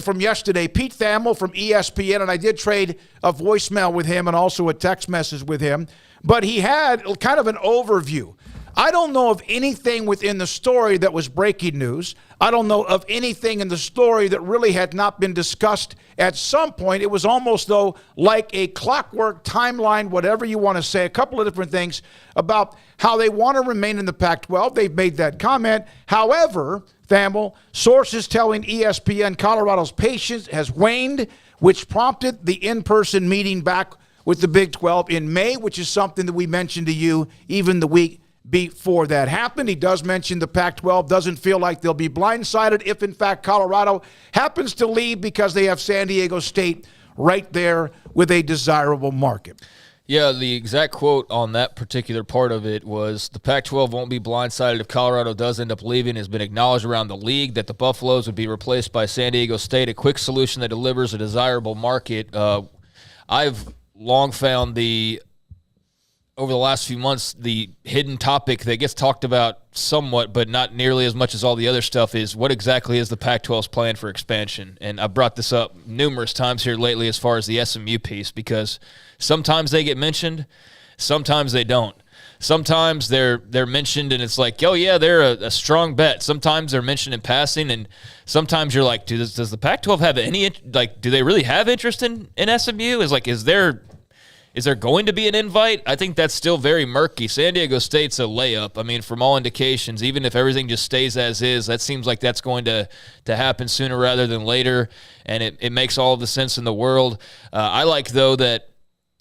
from yesterday, Pete Thamel from ESPN, and I did trade a voicemail with him and also a text message with him, but he had kind of an overview. I don't know of anything within the story that was breaking news. I don't know of anything in the story that really had not been discussed at some point. It was almost, though, like a clockwork timeline, whatever you want to say, a couple of different things about how they want to remain in the Pac-12. They've made that comment. However, Thamel, sources telling ESPN Colorado's patience has waned, which prompted the in-person meeting back with the Big 12 in May, which is something that we mentioned to you even the week before that happened. He does mention the Pac-12 doesn't feel like they'll be blindsided if, in fact, Colorado happens to leave because they have San Diego State right there with a desirable market. Yeah, the exact quote on that particular part of it was, the Pac-12 won't be blindsided if Colorado does end up leaving. It has been acknowledged around the league that the Buffaloes would be replaced by San Diego State, a quick solution that delivers a desirable market. I've long found over the last few months, the hidden topic that gets talked about somewhat, but not nearly as much as all the other stuff, is what exactly is the Pac-12's plan for expansion? And I brought this up numerous times here lately as far as the SMU piece, because sometimes they get mentioned, sometimes they don't. Sometimes they're mentioned and it's like, oh yeah, they're a strong bet. Sometimes they're mentioned in passing, and sometimes you're like, does the Pac-12 have any, like, do they really have interest in SMU? Is there going to be an invite? I think that's still very murky. San Diego State's a layup. I mean, from all indications, even if everything just stays as is, that seems like that's going to happen sooner rather than later, and it makes all of the sense in the world. I like, though, that,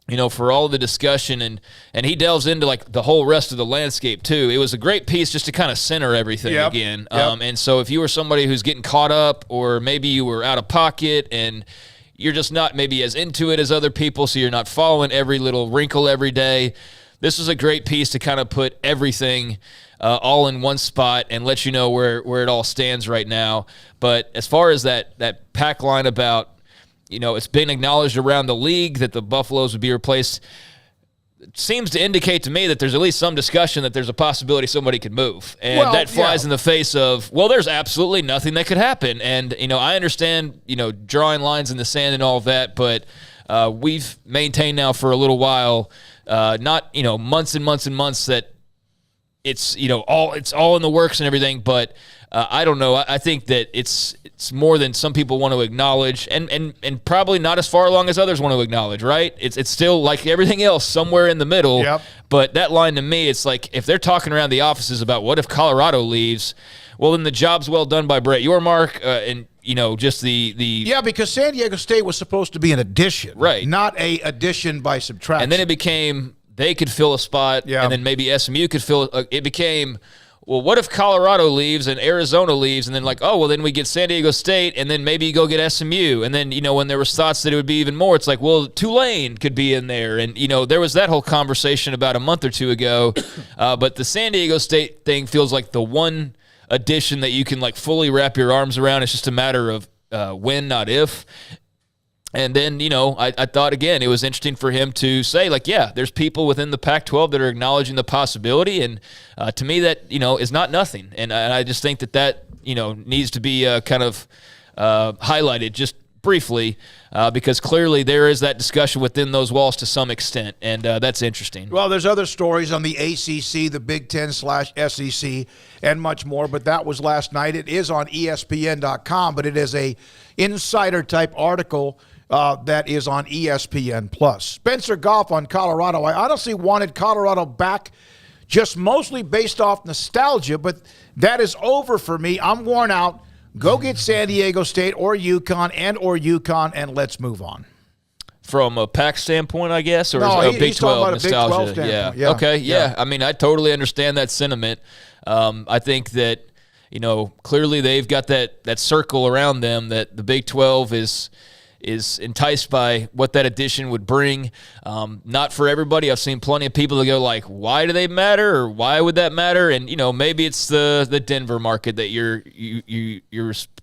you know, for all the discussion, and he delves into, like, the whole rest of the landscape, too. It was a great piece just to kind of center everything again. Yep. And so if you were somebody who's getting caught up, or maybe you were out of pocket and you're just not maybe as into it as other people, so you're not following every little wrinkle every day, this was a great piece to kind of put everything all in one spot and let you know where it all stands right now. But as far as that pack line about, you know, it's been acknowledged around the league that the Buffaloes would be replaced, it seems to indicate to me that there's at least some discussion that there's a possibility somebody could move. And that flies in the face of, well, there's absolutely nothing that could happen. And, you know, I understand, you know, drawing lines in the sand and all of that, but we've maintained now for a little while, not, you know, months and months and months, that it's, you know, it's all in the works and everything, but I don't know. I think that it's more than some people want to acknowledge, and probably not as far along as others want to acknowledge, right? It's still like everything else, somewhere in the middle. Yep. But that line to me, it's like, if they're talking around the offices about what if Colorado leaves, well, then the job's well done by Brett Yormark, and, you know, just the yeah, because San Diego State was supposed to be an addition, right? Not a addition by subtraction. And then it became they could fill a spot, and then maybe SMU could fill. It became, well, what if Colorado leaves and Arizona leaves, and then like, oh, well, then we get San Diego State, and then maybe you go get SMU. And then, you know, when there was thoughts that it would be even more, it's like, well, Tulane could be in there. And, you know, there was that whole conversation about a month or two ago. But the San Diego State thing feels like the one addition that you can, like, fully wrap your arms around. It's just a matter of when, not if. And then, you know, I thought, again, it was interesting for him to say, like, yeah, there's people within the Pac-12 that are acknowledging the possibility. And to me, that, you know, is not nothing. And I just think that, you know, needs to be kind of highlighted just briefly because clearly there is that discussion within those walls to some extent. And that's interesting. Well, there's other stories on the ACC, the Big Ten/SEC, and much more. But that was last night. It is on ESPN.com, but it is a insider-type article that is on ESPN+. Spencer Goff on Colorado. I honestly wanted Colorado back just mostly based off nostalgia, but that is over for me. I'm worn out. Go get San Diego State or UConn, and let's move on. From a Pac standpoint, I guess, or no, Big 12 nostalgia? Big 12 yeah. Okay, yeah. I mean, I totally understand that sentiment. I think that, you know, clearly they've got that circle around them that the Big 12 is enticed by what that addition would bring. Not for everybody. I've seen plenty of people that go like, why do they matter, or why would that matter? And, you know, maybe it's the Denver market that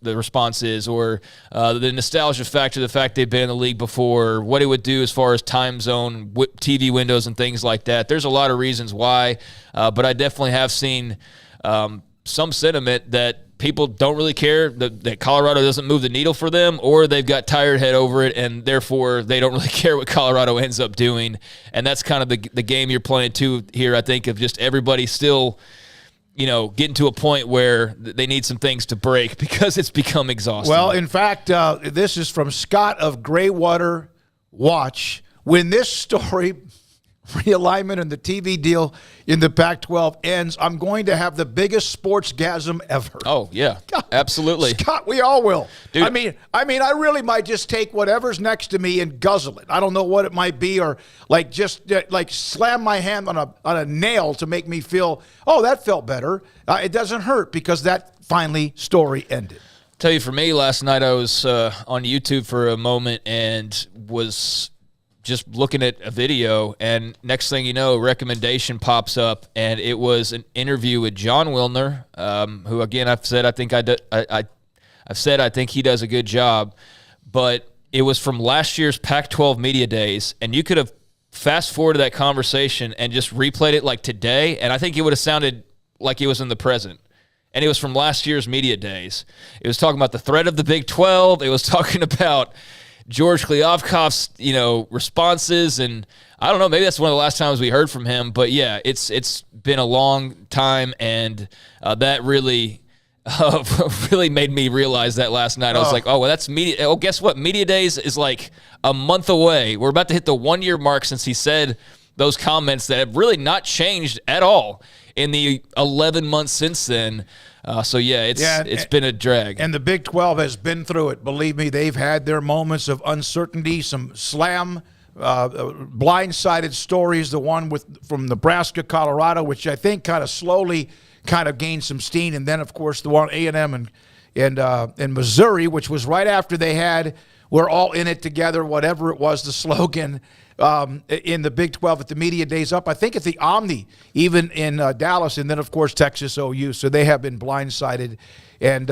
the response is, or the nostalgia factor, the fact they've been in the league before, what it would do as far as time zone, TV windows, and things like that. There's a lot of reasons why, but I definitely have seen some sentiment that people don't really care that Colorado doesn't move the needle for them, or they've got tired head over it, and therefore they don't really care what Colorado ends up doing. And that's kind of the game you're playing too here, I think, of just everybody still, getting to a point where they need some things to break because it's become exhausting. Well, in fact, this is from Scott of Graywater Watch. When this story, realignment and the TV deal in the Pac-12 ends, I'm going to have the biggest sportsgasm ever. Oh, yeah, absolutely. Scott, we all will. Dude. I mean, I really might just take whatever's next to me and guzzle it. I don't know what it might be, or just slam my hand on a nail to make me feel, oh, that felt better. It doesn't hurt because that story ended. Tell you, for me, last night I was on YouTube for a moment and was just looking at a video, and next thing you know, recommendation pops up, and it was an interview with John Wilner, who, again, I've said I think he does a good job, but it was from last year's Pac-12 Media Days, and you could have fast-forwarded that conversation and just replayed it like today, and I think it would have sounded like it was in the present. And it was from last year's Media Days. It was talking about the threat of the Big 12. It was talking about George Kliavkoff's, responses, and I don't know, maybe that's one of the last times we heard from him. But yeah, it's been a long time, and that really really made me realize that last night. I was like, oh, well, that's media. Oh, guess what? Media Days is like a month away. We're about to hit the 1-year mark since he said those comments that have really not changed at all in the 11 months since then. So, it's been a drag. And the Big 12 has been through it. Believe me, they've had their moments of uncertainty, some blindsided stories, the one from Nebraska, Colorado, which I think kind of slowly gained some steam. And then, of course, the one A&M and Missouri, which was right after they had "We're all in it together," whatever it was, the slogan, in the Big 12 at the Media Days up, I think at the Omni, even in Dallas, and then, of course, Texas OU. So they have been blindsided. And